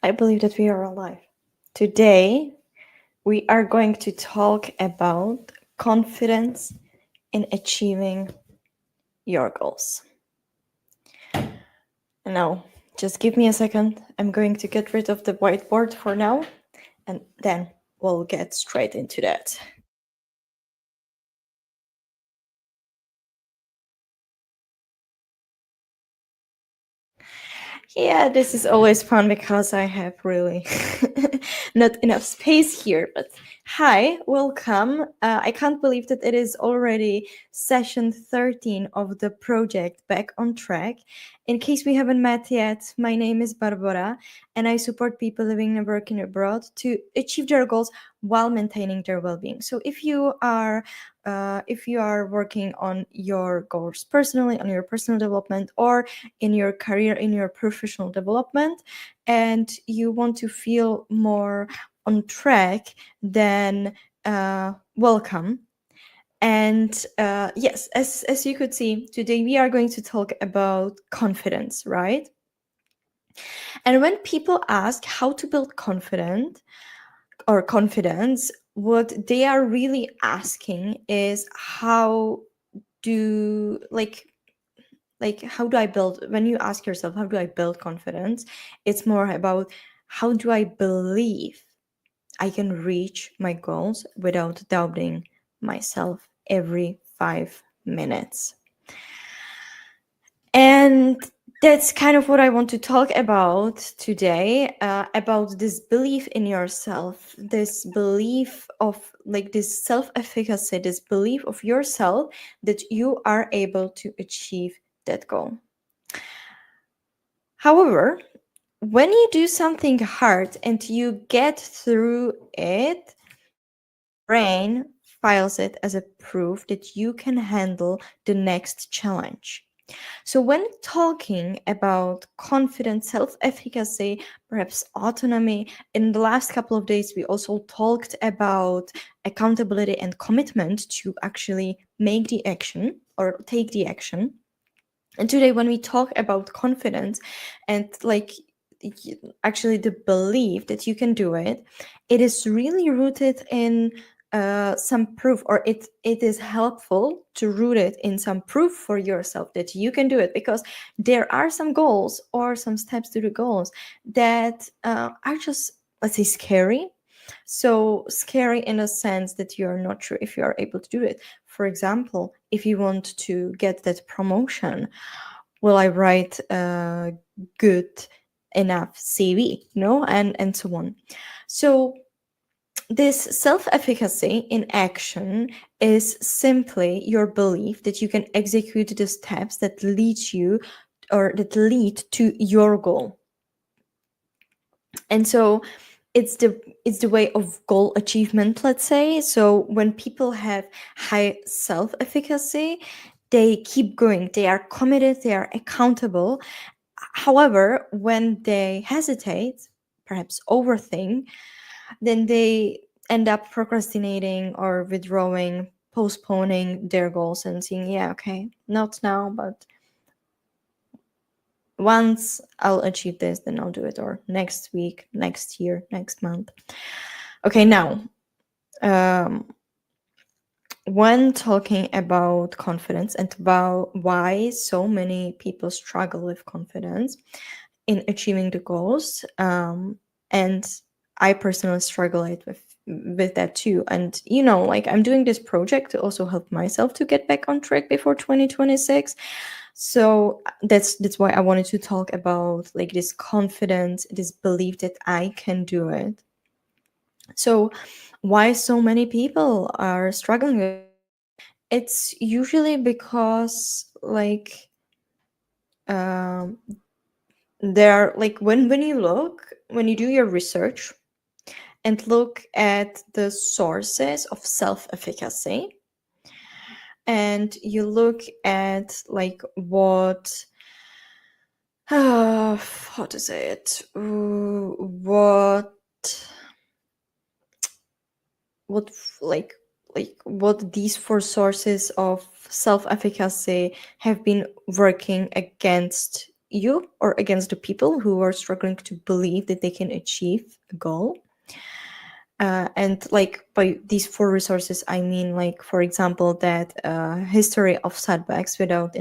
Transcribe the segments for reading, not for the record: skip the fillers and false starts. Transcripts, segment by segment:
I believe that we are alive. Today, we are going to talk about confidence in achieving your goals. Now, just give me a second. I'm going to get rid of the whiteboard for now, and then we'll get straight into that. Yeah, this is always fun because I have really not enough space here. But hi, welcome. I can't believe that it is already session 13 of the project Back on Track. In case we haven't met yet, my name is Barbara, and I support people living and working abroad to achieve their goals while maintaining their well-being. So if you are working on your goals personally, on your personal development, or in your career, in your professional development, and you want to feel more on track, then welcome. And yes, as you could see, today we are going to talk about confidence, right? And when people ask how to build confidence, what they are really asking is how do how do I build, when you ask yourself how do I build confidence, it's more about how do I believe I can reach my goals without doubting myself every 5 minutes. And that's kind of what I want to talk about today, about this belief in yourself, this belief of this self-efficacy, this belief of yourself that you are able to achieve that goal. However, when you do something hard and you get through it, brain files it as a proof that you can handle the next challenge. So when talking about confidence, self-efficacy, perhaps autonomy, in the last couple of days, we also talked about accountability and commitment to actually make the action or take the action. And today, when we talk about confidence and actually the belief that you can do it, it is really rooted in some proof, or it is helpful to root it in some proof for yourself that you can do it, because there are some goals or some steps to the goals that are just, let's say, scary. So scary in a sense that you're not sure if you are able to do it. For example, if you want to get that promotion, will I write a good enough CV, and so on. So this self-efficacy in action is simply your belief that you can execute the steps that lead you or that lead to your goal. And so it's the way of goal achievement, let's say. So when people have high self-efficacy, they keep going, they are committed, they are accountable. However, when they hesitate, perhaps overthink, then they end up procrastinating or withdrawing, postponing their goals and saying, yeah, okay, not now, but once I'll achieve this, then I'll do it, or next week, next year, next month. Okay, now, when talking about confidence and about why so many people struggle with confidence in achieving the goals, and I personally struggle with that too. And I'm doing this project to also help myself to get back on track before 2026. So that's why I wanted to talk about this confidence, this belief that I can do it. So why so many people are struggling with it? It's usually because there are when you do your research and look at the sources of self-efficacy, and you look at what how to say it, what these four sources of self-efficacy have been working against you or against the people who are struggling to believe that they can achieve a goal. And like by these four resources, I mean, like, for example, that history of setbacks without,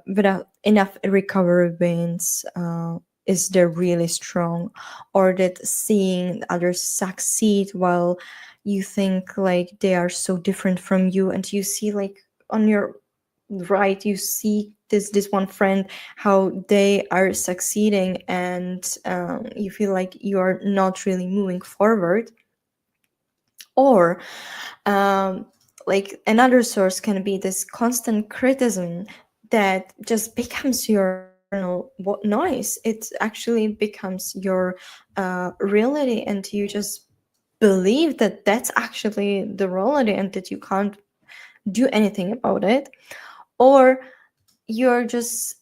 without enough recovery wins, is there really strong, or that seeing others succeed while you think like they are so different from you, and you see like on your right, you see this one friend how they are succeeding, and you feel like you are not really moving forward. Or like another source can be this constant criticism that just becomes your internal noise. It actually becomes your reality, and you just believe that that's actually the reality and that you can't do anything about it. Or you're just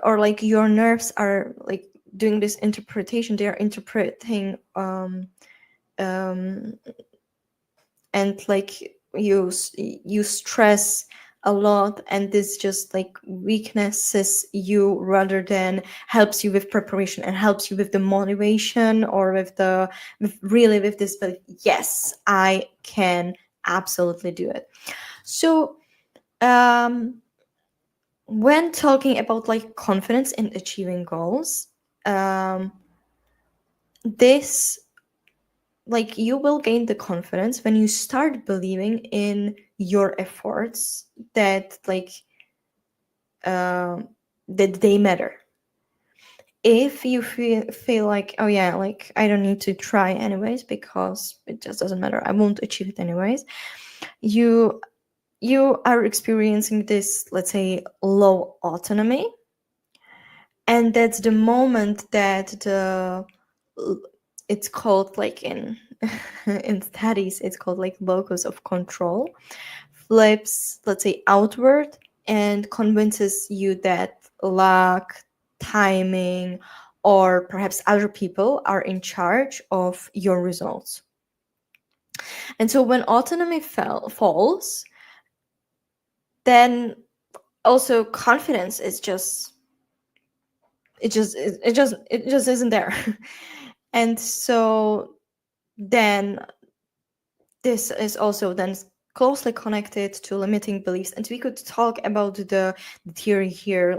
or like your nerves are like doing this interpretation, they are interpreting um and like you stress a lot, and this just like weaknesses you rather than helps you with preparation and helps you with the motivation, or with the really with this belief, yes, I can absolutely do it. So when talking about like confidence in achieving goals, um this like you will gain the confidence when you start believing in your efforts, that like that they matter. If you feel like, oh yeah, like I don't need to try anyways because it just doesn't matter, I won't achieve it anyways, you you are experiencing this, let's say, low autonomy. And that's the moment that the it's called like in in studies, it's called like locus of control, flips, let's say, outward, and convinces you that luck, timing, or perhaps other people are in charge of your results. And so when autonomy falls, then also confidence is just it just isn't there. And so then this is also then closely connected to limiting beliefs, and we could talk about the theory here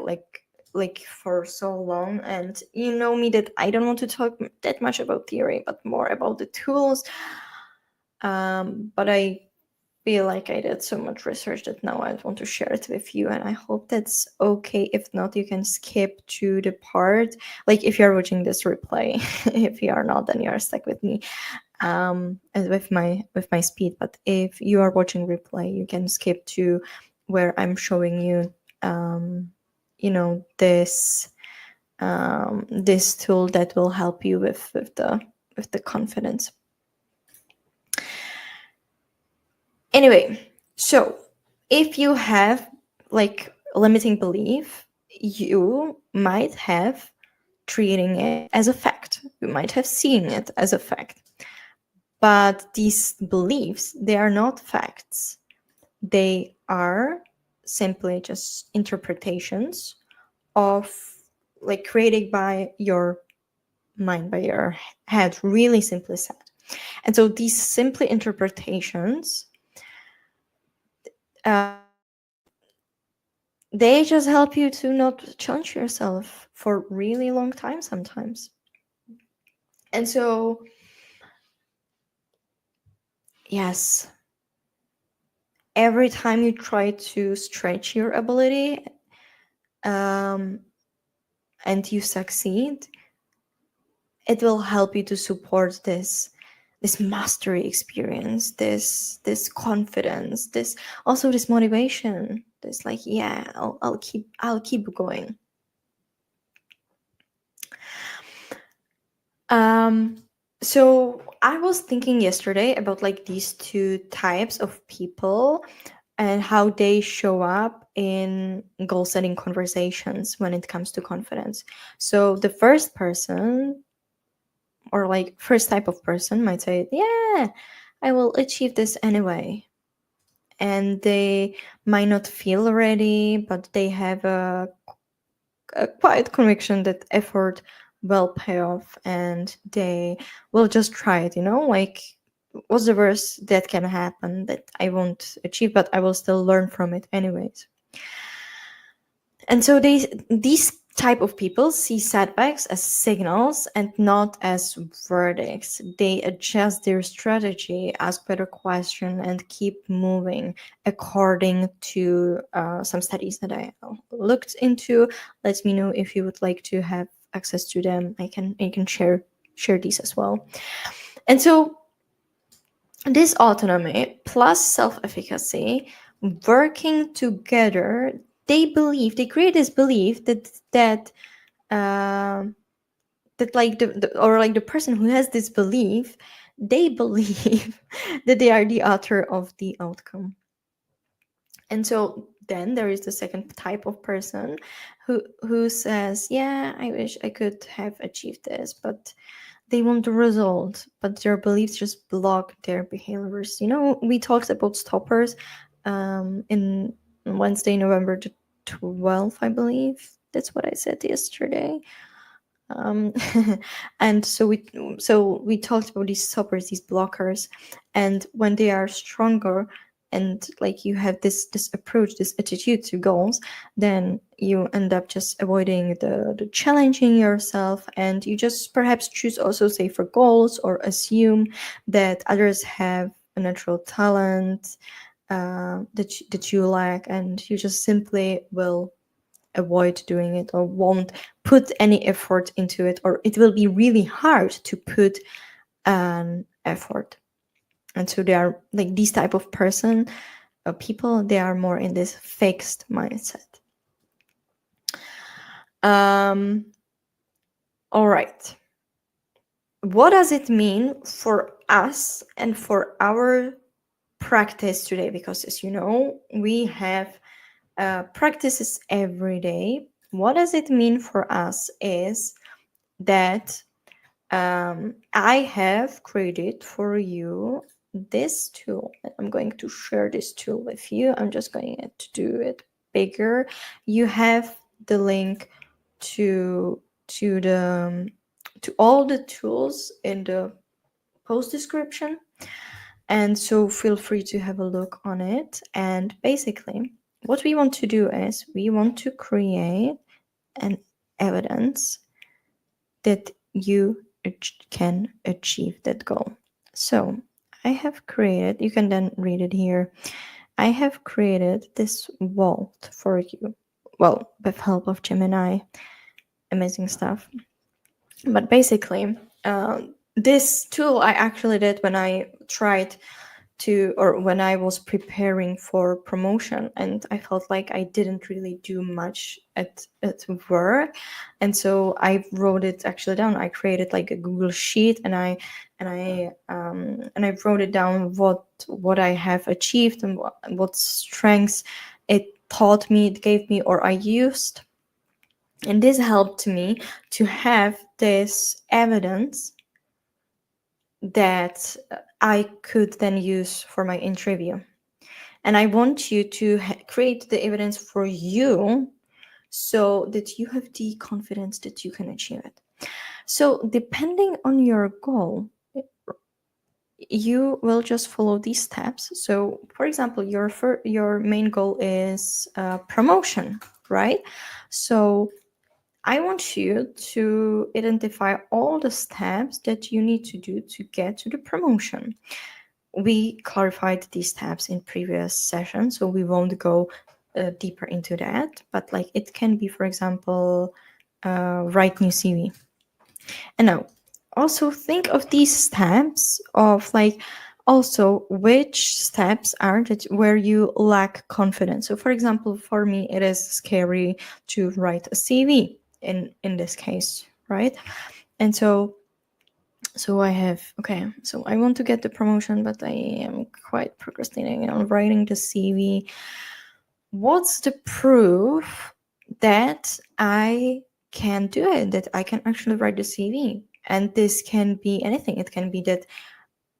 like for so long. And you know me, that I don't want to talk that much about theory but more about the tools. But I feel like I did so much research that now I want to share it with you, and I hope that's okay. If not, you can skip to the part, like if you're watching this replay. If you are not, then you are stuck with me, and with my speed. But if you are watching replay, you can skip to where I'm showing you this this tool that will help you with the confidence. Anyway, so if you have like limiting belief, you might have treating it as a fact. You might have seen it as a fact. But these beliefs, they are not facts. They are simply just interpretations of like created by your mind, by your head, really simply said. And so these simply interpretations, they just help you to not challenge yourself for really long time sometimes. And so, yes, every time you try to stretch your ability, and you succeed, it will help you to support this mastery experience, this confidence, this also this motivation, this like, yeah, I'll keep going. So I was thinking yesterday about like these two types of people and how they show up in goal setting conversations when it comes to confidence. So the first person, or like first type of person, might say, yeah, I will achieve this anyway. And they might not feel ready, but they have a quiet conviction that effort will pay off and they will just try it, like what's the worst that can happen that I won't achieve, but I will still learn from it anyways. And so these type of people see setbacks as signals and not as verdicts. They adjust their strategy, ask better questions, and keep moving according to some studies that I looked into. Let me know if you would like to have access to them. I can share these as well. And so this autonomy plus self-efficacy working together, they create this belief that like the person who has this belief, they believe that they are the author of the outcome. And so then there is the second type of person who says, yeah, I wish I could have achieved this, but they want the result, but their beliefs just block their behaviors. We talked about stoppers in Wednesday, November the 12th, I believe. That's what I said yesterday. And so we talked about these stoppers, these blockers, and when they are stronger and like you have this approach, this attitude to goals, then you end up just avoiding the challenging yourself, and you just perhaps choose also safer goals or assume that others have a natural talent that you lack, and you just simply will avoid doing it or won't put any effort into it, or it will be really hard to put an effort. And so they are like these type of people, they are more in this fixed mindset. All right, what does it mean for us and for our practice today? Because as you know, we have practices every day. What does it mean for us is that I have created for you this tool. I'm going to share this tool with you. I'm just going to do it bigger. You have the link to all the tools in the post description, and so feel free to have a look on it. And basically what we want to do is we want to create an evidence that you can achieve that goal. So I have created, you can then read it here. I have created this vault for you. Well, with help of Gemini, amazing stuff. But basically, this tool I actually did when I tried or when I was preparing for promotion, and I felt like I didn't really do much at work, and so I wrote it actually down. I created like a Google sheet, and I wrote it down what I have achieved and what strengths it taught me, it gave me, or I used, and this helped me to have this evidence that I could then use for my interview. And I want you to create the evidence for you so that you have the confidence that you can achieve it. So depending on your goal, you will just follow these steps. So for example, your main goal is promotion, right? So I want you to identify all the steps that you need to do to get to the promotion. We clarified these steps in previous sessions, so we won't go deeper into that. But like it can be, for example, write new CV. And now also think of these steps of like also which steps are that where you lack confidence. So for example, for me, it is scary to write a CV in this case, right? And so I have, okay, so I want to get the promotion, but I am quite procrastinating on writing the CV. What's the proof that I can do it, that I can actually write the CV? And this can be anything. It can be that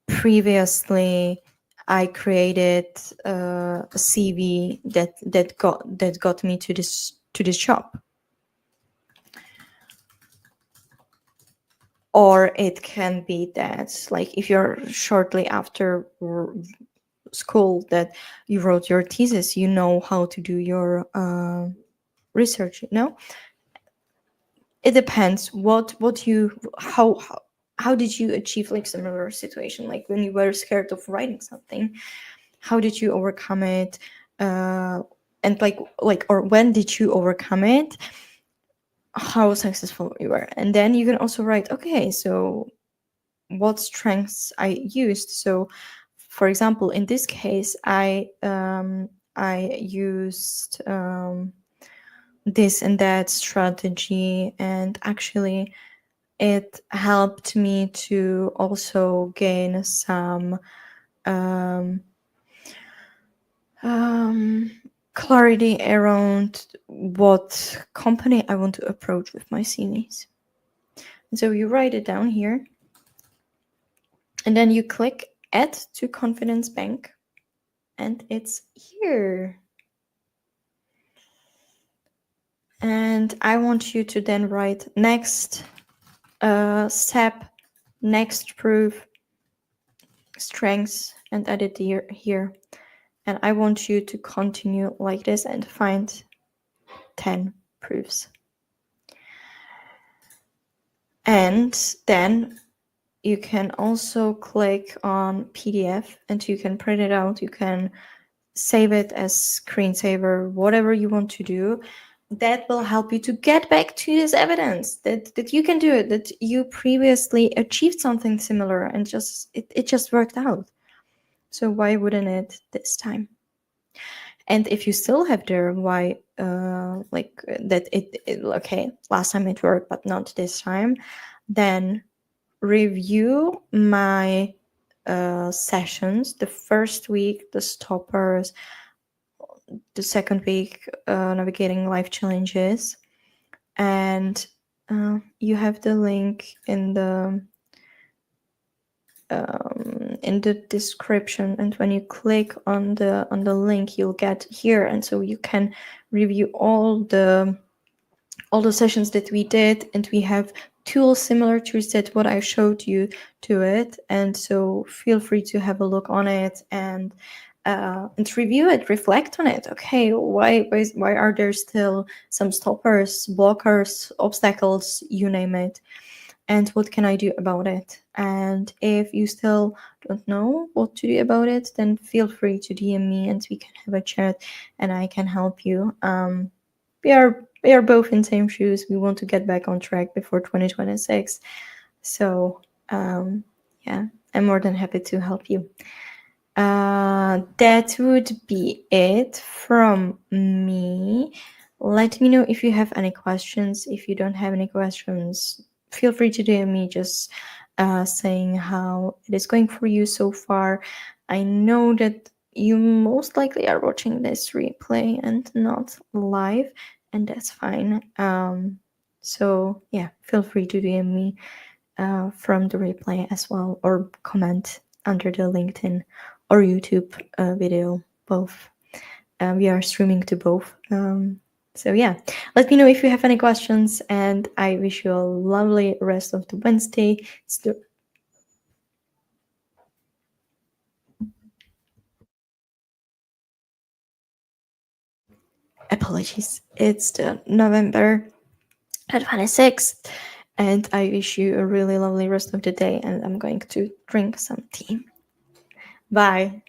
previously I created a CV that got me to this job. or it can be that, like, if you're shortly after school that you wrote your thesis, you know how to do your research, it depends what you how did you achieve like similar situation, like when you were scared of writing something, how did you overcome it, and like or when did you overcome it, how successful you were. And then you can also write, okay, so what strengths I used. So for example, in this case, I used this and that strategy, and actually it helped me to also gain some um, clarity around what company I want to approach with my CVs. And so you write it down here, and then you click Add to Confidence Bank, and it's here. And I want you to then write next step, next proof, strengths, and add it here. And I want you to continue like this and find 10 proofs. And then you can also click on PDF and you can print it out. You can save it as screensaver, whatever you want to do. That will help you to get back to this evidence that you can do it, that you previously achieved something similar and just it just worked out. So why wouldn't it this time? And if you still have there why like that it okay, last time it worked but not this time, then review my sessions, the first week, the stoppers, the second week, navigating life challenges, and you have the link in the description. And when you click on the link, you'll get here, and so you can review all the sessions that we did, and we have tools similar to that what I showed you to it. And so feel free to have a look on it and review it, reflect on it. Okay, why are there still some stoppers, blockers, obstacles, you name it, and what can I do about it? And if you still don't know what to do about it, then feel free to DM me and we can have a chat and I can help you. We are both in same shoes. We want to get back on track before 2026. So yeah, I'm more than happy to help you. That would be it from me. Let me know if you have any questions. If you don't have any questions, feel free to DM me just saying how it is going for you so far. I know that you most likely are watching this replay and not live, and that's fine. So yeah, feel free to DM me from the replay as well, or comment under the LinkedIn or YouTube video, both. We are streaming to both. So yeah, let me know if you have any questions, and I wish you a lovely rest of the Wednesday. Apologies. It's the November 26th, and I wish you a really lovely rest of the day, and I'm going to drink some tea. Bye.